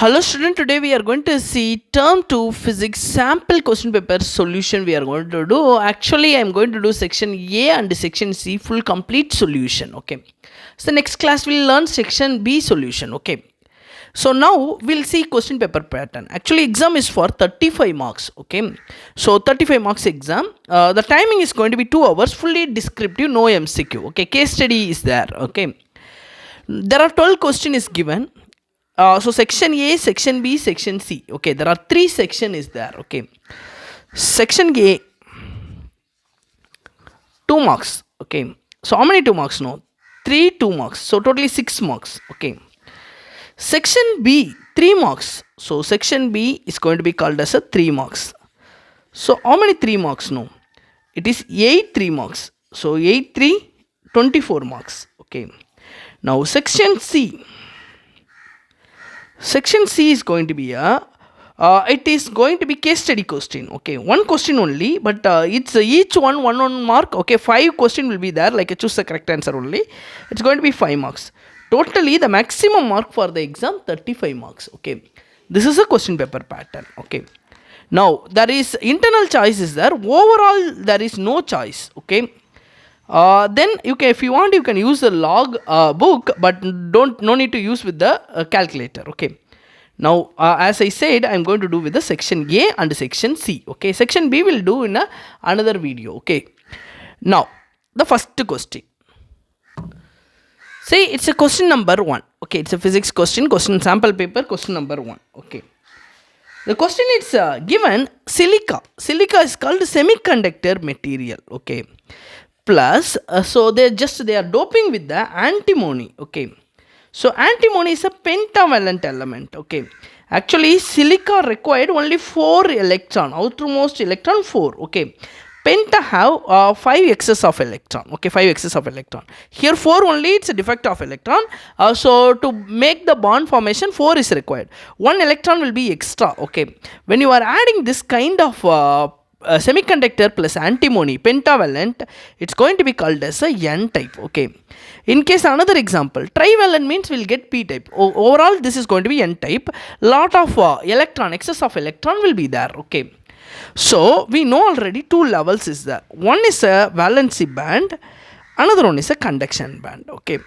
Hello student, today we are going to see term 2 physics sample question paper solution we are going to do. Actually, I am going to do section A and section C full complete solution. Okay. So next class we'll learn section B solution. Okay. So now we'll see question paper pattern. Actually exam is for 35 marks. Okay. So 35 marks exam. The timing is going to be 2 hours, fully descriptive, no MCQ. Okay. Case study is there. Okay. There are 12 questions is given. So section A, section B, section C. Okay, there are 3 sections is there. Okay, section A, 2 marks. Okay, so how many 2 marks? No, 3 2 marks. So totally 6 marks. Okay, section B, 3 marks. So section B is going to be called as a 3 marks. So how many 3 marks? No, it is 8 3 marks. So 8 3 24 marks. Okay, now section C. Section C is going to be it is going to be case study question. Okay, one question only, but it's each one mark. Okay, 5 question will be there, like choose the correct answer only. It's going to be 5 marks. Totally the maximum mark for the exam 35 marks. Okay, this is a question paper pattern. Okay, now there is internal choice is there. Overall there is no choice. Okay. Then you can, if you want, you can use the log book, but no need to use with the calculator. Okay, now as I said, I am going to do with the section A and section C. Okay, section B will do in another video. Okay, now the first question, say it's a question number 1. Okay, it's a physics question sample paper, question number 1. Okay, the question is given silica is called semiconductor material. Okay, plus so they are doping with the antimony. Okay, so antimony is a pentavalent element. Okay, actually silica required only 4 electron, outermost electron 4. Okay, penta have 5 excess of electron. Okay, 5 excess of electron. Here 4 only, it's a defect of electron. So to make the bond formation 4 is required. 1 electron will be extra. Okay, when you are adding this kind of semiconductor plus antimony pentavalent, it's going to be called as a N type. Okay, in case another example, trivalent means we'll get P type. Overall this is going to be N type. Lot of excess of electron will be there. Okay, so we know already 2 levels is there. One is a valency band, another one is a conduction band. Okay,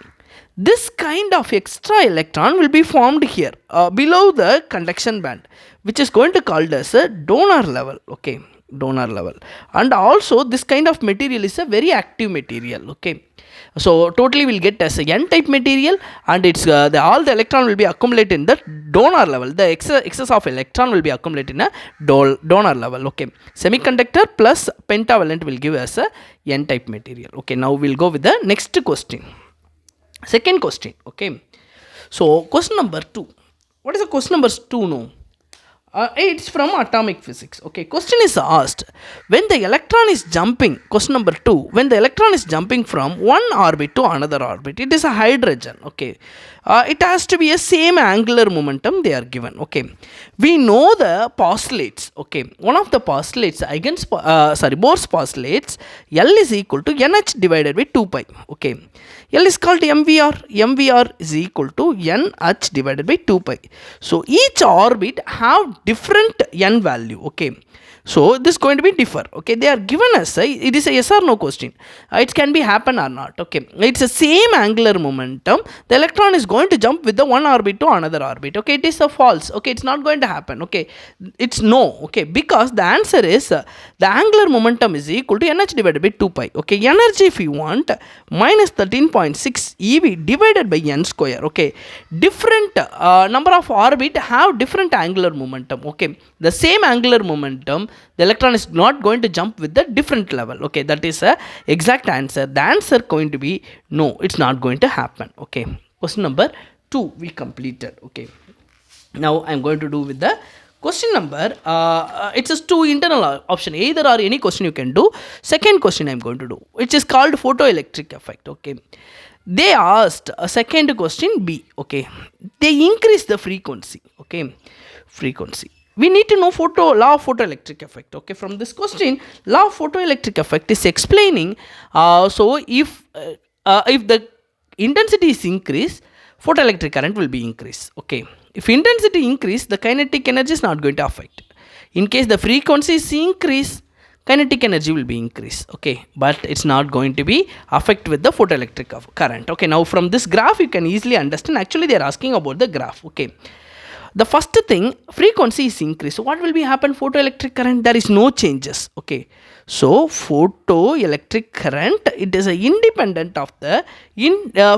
this kind of extra electron will be formed here below the conduction band, which is going to called as a donor level. Okay, donor level. And also this kind of material is a very active material. Okay, so totally we'll get as a N type material, and it's all the electron will be accumulated in the donor level. The excess of electron will be accumulated in a donor level. Okay, semiconductor plus pentavalent will give us a N type material. Okay, now we'll go with the next question, second question. Okay, so question number 2. What is the question number 2? No, it's from atomic physics. Okay, question is asked, when the electron is jumping, question number 2, when the electron is jumping from one orbit to another orbit, it is a hydrogen. Okay, it has to be a same angular momentum they are given. Okay, we know the postulates. Okay, one of the postulates against Bohr's postulates, L is equal to NH divided by 2 pi. Okay, L is called MVR is equal to NH divided by 2 pi. So each orbit have different N value. Okay, so this is going to be differ. Okay, they are given as it is a yes or no question. It can be happen or not. Okay, it's the same angular momentum. The electron is going to jump with the one orbit to another orbit. Okay, it is a false. Okay, it's not going to happen. Okay, it's no. Okay, because the answer is the angular momentum is equal to NH divided by 2 pi. Okay, energy if you want minus 13.6 eV divided by N square. Okay, different number of orbit have different angular momentum. Okay, the same angular momentum, the electron is not going to jump with the different level. Okay, that is a exact answer. The answer going to be no, it's not going to happen. Okay, question number 2 we completed. Okay, now I'm going to do with the question number it's just 2 internal option, either or any question you can do. Second question I'm going to do, which is called photoelectric effect. Okay, they asked a second question B. Okay, they increase the frequency. Okay, frequency, we need to know law of photoelectric effect. Okay, from this question, law of photoelectric effect is explaining so if the intensity is increased, photoelectric current will be increased. Okay, If intensity increase, the kinetic energy is not going to affect. In case the frequency is increase, kinetic energy will be increased, okay, but it's not going to be affect with the photoelectric current. Okay, now from this graph you can easily understand, actually they are asking about the graph. Okay, the first thing, frequency is increased, so what will be happen? Photoelectric current, there is no changes. Okay, so photoelectric current, it is a independent of the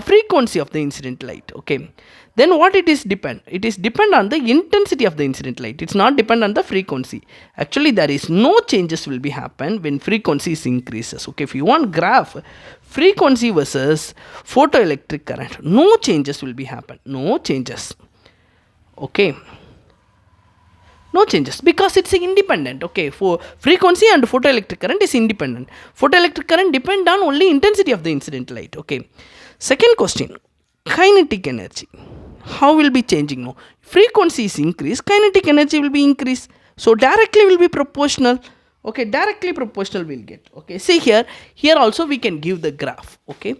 frequency of the incident light. Okay, then what it is depend? It is depend on the intensity of the incident light. It's not depend on the frequency. Actually there is no changes will be happen when frequency is increases. Okay, if you want graph frequency versus photoelectric current, no changes will be happen, no changes. Okay, no changes because it's independent. Okay, for frequency and photoelectric current is independent. Photoelectric current depend on only intensity of the incident light. Okay, second question, kinetic energy, how will be changing now? Frequency is increased, kinetic energy will be increased, so directly will be proportional. Okay, directly proportional will get. Okay, see here also we can give the graph. Okay,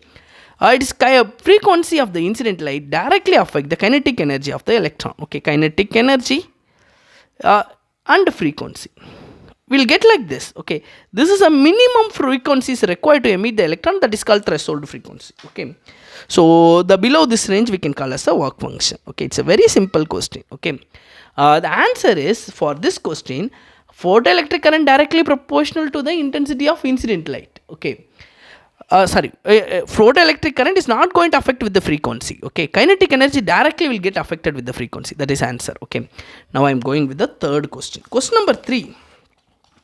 it is frequency of the incident light directly affect the kinetic energy of the electron. Okay, kinetic energy and frequency will get like this. Okay, this is a minimum frequency is required to emit the electron, that is called threshold frequency. Okay, so the below this range we can call as a work function. Okay, it's a very simple question. Okay, the answer is for this question, photoelectric current directly proportional to the intensity of incident light. Okay, photoelectric current is not going to affect with the frequency. Okay, kinetic energy directly will get affected with the frequency, that is answer. Okay, now I am going with the third question. Question number 3.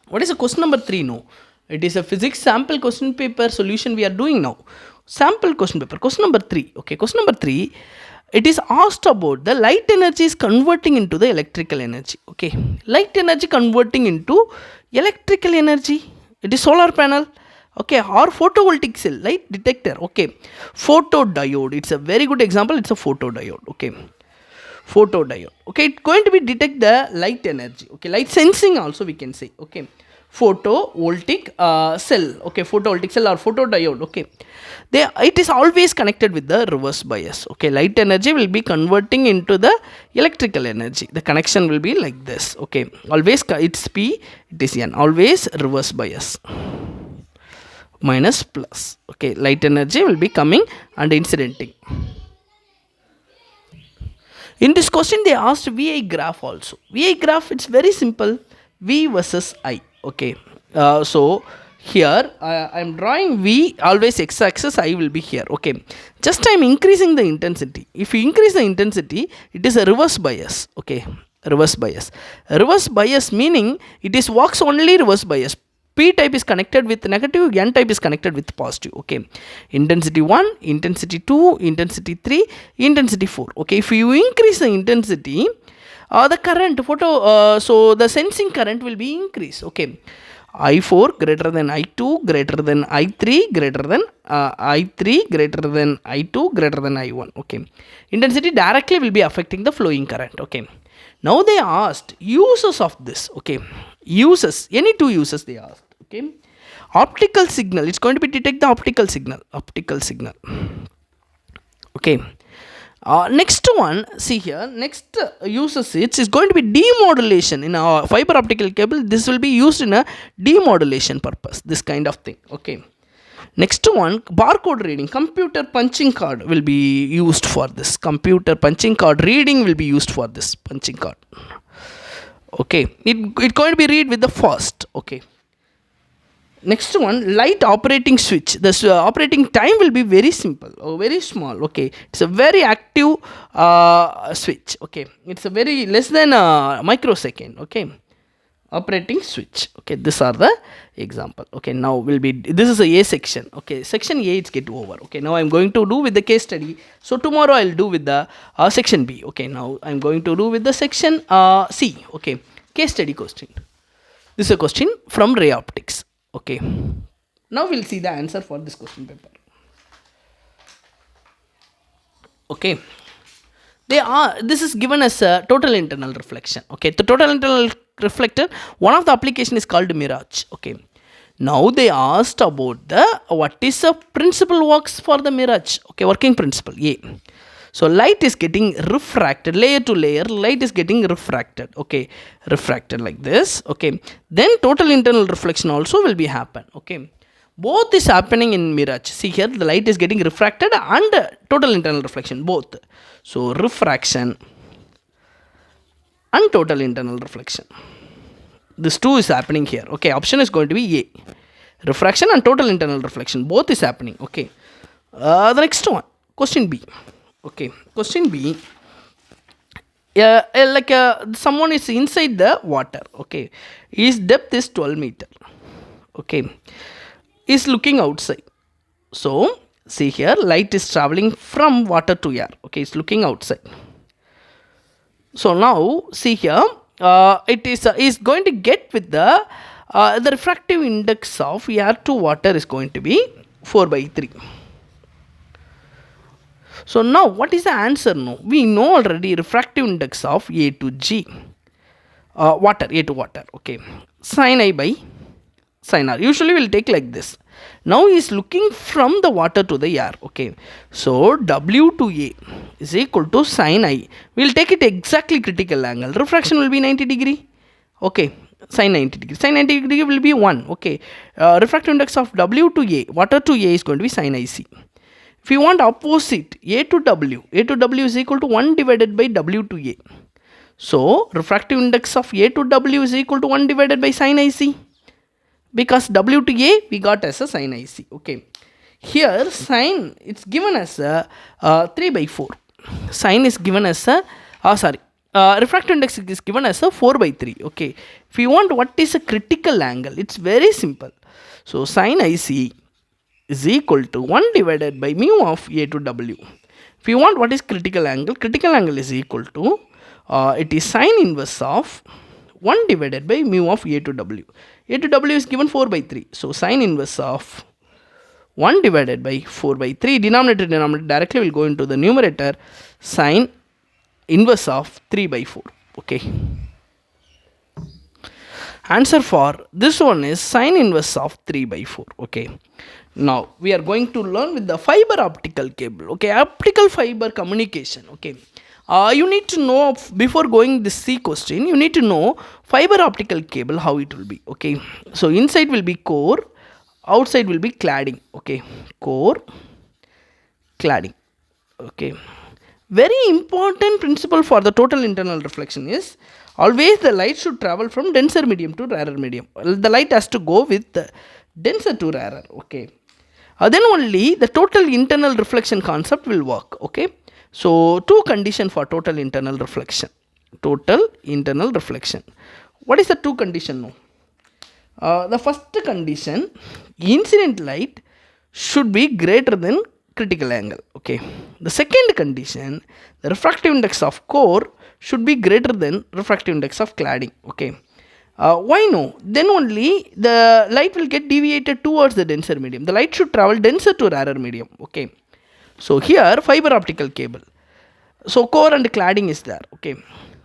What is a question number 3? No, it is a physics sample question paper solution we are doing now. Sample question paper, question number 3. Okay, question number 3, it is asked about the light energy is converting into the electrical energy. Okay, light energy converting into electrical energy, it is solar panel. Okay, or photovoltaic cell, light detector. Okay, photodiode, it's a very good example, it's a photodiode. Okay, photodiode. Okay, it's going to be detect the light energy. Okay, light sensing also we can say. Okay, photovoltaic cell. Okay, photovoltaic cell or photodiode. Okay, it is always connected with the reverse bias. Okay, light energy will be converting into the electrical energy, the connection will be like this. Okay, always it's P, it is N, always reverse bias, minus plus. Okay, light energy will be coming and incidenting. In this question they asked VI graph also. VI graph, it's very simple, V versus I. Okay, so here I am drawing V, always x axis, I will be here. Okay, just I am increasing the intensity. If you increase the intensity, it is a reverse bias. Okay, reverse bias. Reverse bias meaning it is works only reverse bias. P type is connected with negative, N type is connected with positive. Okay, intensity 1, intensity 2, intensity 3, intensity 4. Okay, if you increase the intensity, the current so the sensing current will be increased. Okay, I4 greater than I2 greater than I3 greater than I3 greater than I2 greater than I1. Okay, intensity directly will be affecting the flowing current. Okay, now they asked uses of this. Okay, uses, any two uses they asked. Okay, optical signal, it's going to be detect the optical signal. Okay, next one, see here, next uses it is going to be demodulation. In our fiber optical cable, this will be used in a demodulation purpose, this kind of thing. Okay, next one, barcode reading, computer punching card will be used for this. Computer punching card reading will be used for this punching card. Okay, it going to be read with the first. Okay, next one, light operating switch. The operating time will be very simple or very small. Okay, it's a very active switch. Okay, it's a very less than a microsecond. Okay, operating switch. Okay, these are the example. Okay, now will be, this is a A section. Okay, section A it's get over. Okay, now I'm going to do with the case study. So tomorrow I'll do with the section B. Okay, now I'm going to do with the section C. Okay, case study question. This is a question from ray optics. Okay, now we'll see the answer for this question paper. Okay, this is given as a total internal reflection. Okay, the total internal reflector, one of the application is called mirage. Okay, now they asked about the what is the principal works for the mirage. Okay, working principle A. So light is getting refracted, layer to layer, light is getting refracted, okay, refracted like this, okay. Then total internal reflection also will be happen, okay. Both is happening in mirage. See here, the light is getting refracted and total internal reflection, both. So refraction and total internal reflection. This two is happening here, okay. Option is going to be A. Refraction and total internal reflection, both is happening, okay. The next one, question B. Okay, question B. Like someone is inside the water, okay. His depth is 12 meter, okay. Is looking outside. So see here, light is traveling from water to air, okay. It's looking outside. So now see here, it is going to get with the refractive index of air to water is going to be 4/3. So now what is the answer? No, we know already refractive index of A to G, water, A to water, okay. Sin I by sin R. Usually we will take like this. Now he is looking from the water to the air, okay. So W to A is equal to sin I. We will take it exactly critical angle. Refraction will be 90 degree, okay. Sin 90 degree. Sin 90 degree will be 1, okay. Refractive index of W to A, water to A is going to be sin IC. If you want opposite, A to W is equal to 1 divided by W to A. So refractive index of A to W is equal to 1 divided by sin IC. Because W to A we got as a sin IC, okay. Here sin it's given as a 3/4. Sin is given as a refractive index is given as a 4/3, okay. If you want what is a critical angle, it's very simple. So sin IC is equal to 1 divided by mu of A to W. If you want what is critical angle is equal to it is sin inverse of 1 divided by mu of A to W. A to W is given 4/3. So sin inverse of 1 divided by 4/3, denominator directly will go into the numerator, sin inverse of 3/4, okay. Answer for this one is sin inverse of 3/4, okay. Now we are going to learn with the fiber optical cable, okay. Optical fiber communication, okay. You need to know before going this C question, you need to know fiber optical cable how it will be, okay. So inside will be core, outside will be cladding, okay. Core, cladding, okay. Very important principle for the total internal reflection is always the light should travel from denser medium to rarer medium. The light has to go with denser to rarer, okay. Then only the total internal reflection concept will work, okay. So two condition for total internal reflection. Total internal reflection. What is the two condition now? The first condition, incident light should be greater than critical angle, okay. The second condition, the refractive index of core should be greater than refractive index of cladding, okay. Why no? Then only the light will get deviated towards the denser medium. The light should travel denser to rarer medium, okay. So here fiber optical cable. So core and cladding is there, okay.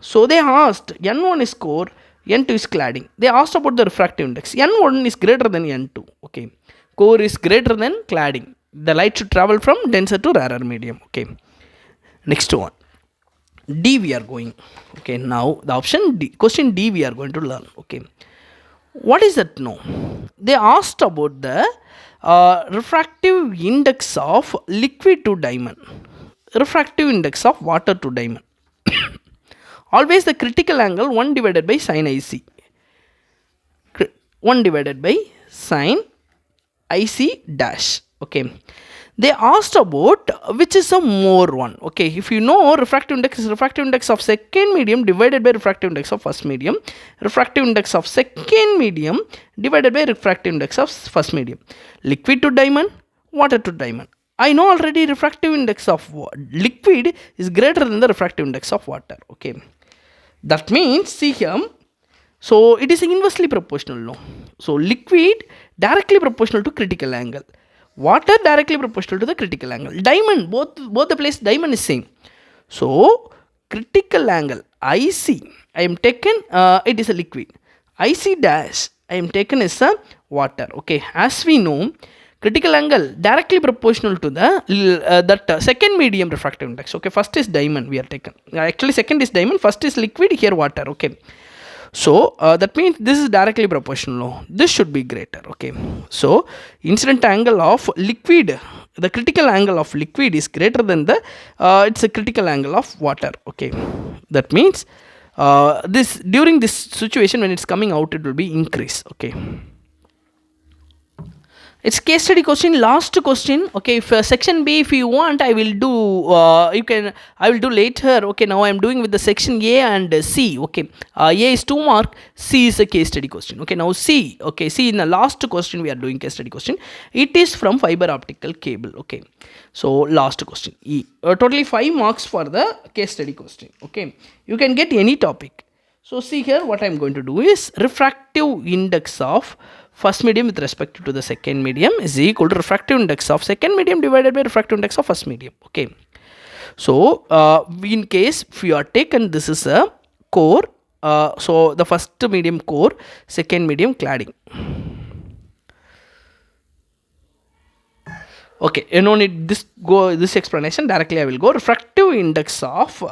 So they asked N1 is core, N2 is cladding. They asked about the refractive index. N1 is greater than N2, okay. Core is greater than cladding. The light should travel from denser to rarer medium, okay. Next one, D we are going, okay. Now the option D, question D we are going to learn, okay. What is that? No, they asked about the refractive index of liquid to diamond, refractive index of water to diamond. Always the critical angle 1 divided by sin IC, 1 divided by sin IC dash, okay. They asked about which is a more one, okay. If you know refractive index is refractive index of second medium divided by refractive index of first medium, refractive index of second medium divided by refractive index of first medium. Liquid to diamond, water to diamond. I know already refractive index of liquid is greater than the refractive index of water, okay. That means see here, so it is inversely proportional, no. So liquid directly proportional to critical angle, water directly proportional to the critical angle. Diamond, both the place diamond is same. So critical angle IC I am taken, it is a liquid. IC dash I am taken as a water, okay. As we know, critical angle directly proportional to the second medium refractive index. Okay, first is diamond we are taken, actually second is diamond, first is liquid, here water. Okay, so that means this is directly proportional, this should be greater. Okay, so incident angle of liquid, the critical angle of liquid is greater than the it's a critical angle of water. Okay, that means this during this situation when it's coming out it will be increase. Okay, it's case study question, last question. Okay, if section B if you want I will do I will do later. Okay, now I am doing with the section A and C. Okay, A is 2 mark, C is a case study question. Okay, now C. Okay, see, in the last question we are doing case study question, it is from fiber optical cable. Okay, so last question E, totally 5 marks for the case study question. Okay, you can get any topic. So see here, what I am going to do is refractive index of first medium with respect to the second medium is equal to refractive index of second medium divided by refractive index of first medium. Okay, so in case if you are taken, this is a core, so the first medium core, second medium cladding. Okay, you don't need this explanation, directly I will go. Refractive index of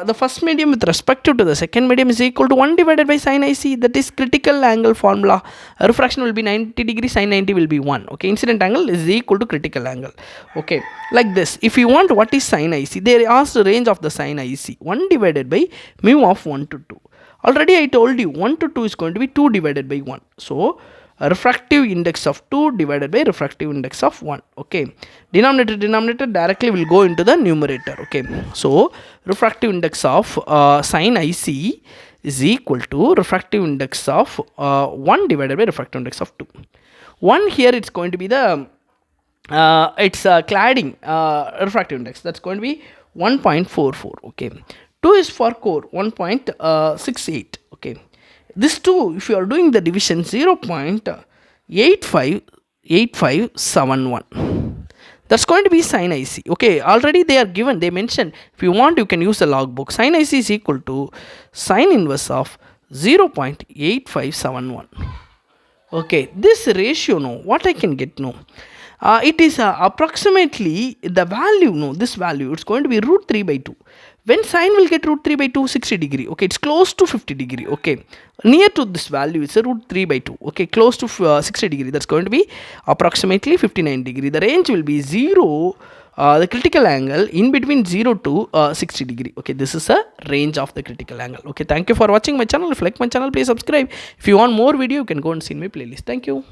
the first medium with respect to the second medium is equal to 1 divided by sin IC, that is critical angle formula. Refraction will be 90 degree, sin 90 will be 1. Okay, incident angle is equal to critical angle. Okay, like this. If you want what is sin IC, they asked the range of the sin IC, 1 divided by mu of 1 to 2. Already I told you 1 to 2 is going to be 2 divided by 1. So refractive index of 2 divided by refractive index of 1. Okay, denominator directly will go into the numerator. Okay, so refractive index of sin IC is equal to refractive index of 1 divided by refractive index of 2. 1 here it's going to be the cladding refractive index, that's going to be 1.44. okay, 2 is for core, 1.68. okay, this 2 if you are doing the division 0.8571, that's going to be sin IC. Okay, already they are given, they mentioned, if you want you can use the logbook. Sin IC is equal to sin inverse of 0.8571. okay, this ratio, no, what I can get, no, it is approximately the value, no, this value it's going to be root 3 by 2. When sine will get root 3 by 2, 60 degree. Okay, it's close to 50 degree. Okay, near to this value it's a root 3 by 2. Okay, close to 60 degree, that's going to be approximately 59 degree. The range will be 0, the critical angle in between 0 to 60 degree. Okay, this is a range of the critical angle. Okay, thank you for watching my channel. If you like my channel, please subscribe. If you want more video, you can go and see my playlist. Thank you.